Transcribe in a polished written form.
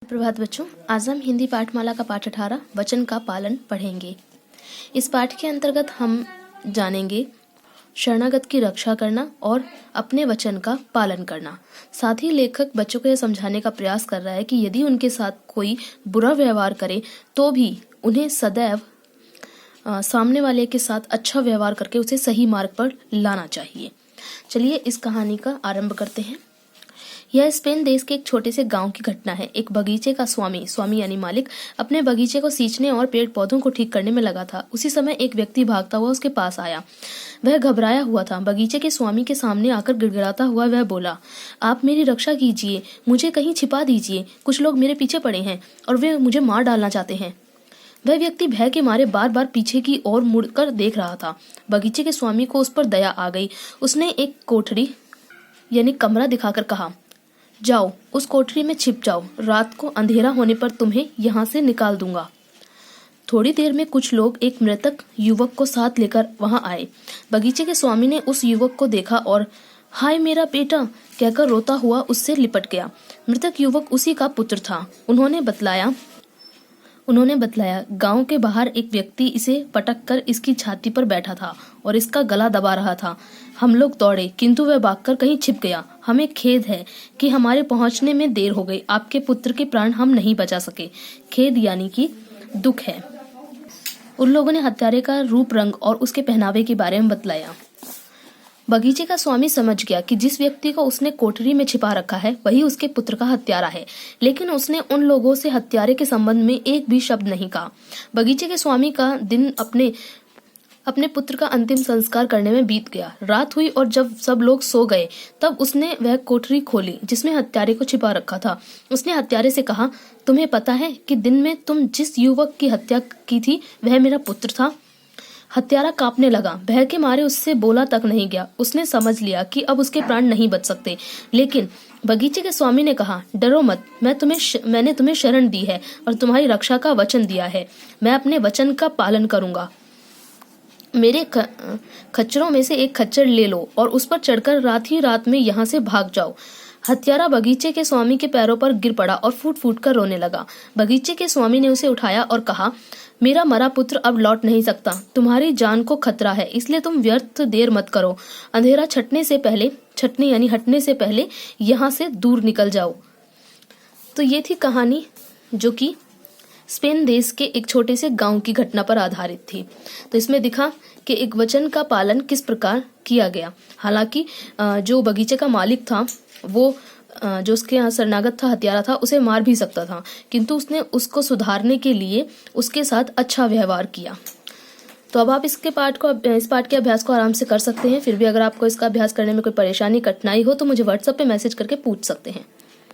प्रभात बच्चों, आज हम हिंदी पाठमाला का पाठ 18 वचन का पालन पढ़ेंगे। इस पाठ के अंतर्गत हम जानेंगे शरणागत की रक्षा करना और अपने वचन का पालन करना। साथ ही लेखक बच्चों को यह समझाने का प्रयास कर रहा है कि यदि उनके साथ कोई बुरा व्यवहार करे तो भी उन्हें सदैव सामने वाले के साथ अच्छा व्यवहार करके उसे सही मार्ग पर लाना चाहिए। चलिए इस कहानी का आरंभ करते हैं। यह स्पेन देश के एक छोटे से गांव की घटना है। एक बगीचे का स्वामी यानी मालिक अपने बगीचे को सींचने और पेड़ पौधों को ठीक करने में लगा था। उसी समय एक व्यक्ति भागता हुआ उसके पास आया। वह घबराया हुआ था। बगीचे के स्वामी के सामने आकर गिड़गिड़ाता हुआ वह बोला, आप मेरी रक्षा कीजिए, मुझे कहीं छिपा दीजिए। कुछ लोग मेरे पीछे पड़े हैं और वे मुझे मार डालना चाहते हैं। वह व्यक्ति भय के मारे बार बार पीछे की ओर मुड़कर देख रहा था। बगीचे के स्वामी को उस पर दया आ गई। उसने एक कोठरी यानी कमरा दिखाकर कहा, जाओ उस कोठरी में छिप जाओ, रात को अंधेरा होने पर तुम्हें यहाँ से निकाल दूंगा। थोड़ी देर में कुछ लोग एक मृतक युवक को साथ लेकर वहां आए। बगीचे के स्वामी ने उस युवक को देखा और हाय मेरा बेटा कहकर रोता हुआ उससे लिपट गया। मृतक युवक उसी का पुत्र था। उन्होंने बतलाया गांव के बाहर एक व्यक्ति इसे पटक कर इसकी छाती पर बैठा था और इसका गला दबा रहा था। हम लोग दौड़े किंतु वह भागकर कहीं छिप गया। हमें खेद है कि हमारे पहुंचने में देर हो गई। आपके पुत्र के प्राण हम नहीं बचा सके। खेद यानी कि दुख है। उन लोगों ने हत्यारे का रूप रंग और उसके पहनावे के बारे में बतलाया। बगीचे का स्वामी समझ गया कि जिस व्यक्ति को उसने कोठरी में छिपा रखा है वही उसके पुत्र का हत्यारा है, लेकिन उसने उन लोगों से हत्यारे के संबंध में एक भी शब्द नहीं कहा। बगीचे के स्वामी का दिन अपने पुत्र का अंतिम संस्कार करने में बीत गया। रात हुई और जब सब लोग सो गए तब उसने वह कोठरी खोली जिसमें हत्यारे को छिपा रखा था। उसने हत्यारे से कहा, तुम्हें पता है कि दिन में तुम जिस युवक की हत्या की थी वह मेरा पुत्र था। हत्यारा कांपने लगा। भय के मारे उससे बोला तक नहीं गया। उसने समझ लिया कि अब उसके प्राण नहीं बच सकते, लेकिन बगीचे के स्वामी ने कहा, डरो मत, मैंने तुम्हें शरण दी है और तुम्हारी रक्षा का वचन दिया है। मैं अपने वचन का पालन करूंगा। मेरे खच्चरों में से एक खच्चर ले लो और उस पर चढ़कर रात ही रात में यहाँ से भाग जाओ। हत्यारा बगीचे के स्वामी के पैरों पर गिर पड़ा और फूट फूट कर रोने लगा। बगीचे के स्वामी ने उसे उठाया और कहा, मेरा मरा पुत्र अब लौट नहीं सकता। तुम्हारी जान को खतरा है, इसलिए तुम व्यर्थ देर मत करो। अंधेरा हटने से पहले यहाँ से दूर निकल जाओ। तो ये थी कहानी जो कि स्पेन देश के एक छोटे से गांव की घटना पर आधारित थी। तो इसमें दिखा कि एक वचन का पालन किस प्रकार किया गया। हालांकि जो बगीचे का मालिक था वो जो उसके यहाँ शरणागत था, हत्यारा था, उसे मार भी सकता था, किंतु उसने उसको सुधारने के लिए उसके साथ अच्छा व्यवहार किया। तो अब आप इस पाठ के अभ्यास को आराम से कर सकते हैं। फिर भी अगर आपको इसका अभ्यास करने में कोई परेशानी कठिनाई हो तो मुझे व्हाट्सएप पे मैसेज करके पूछ सकते हैं।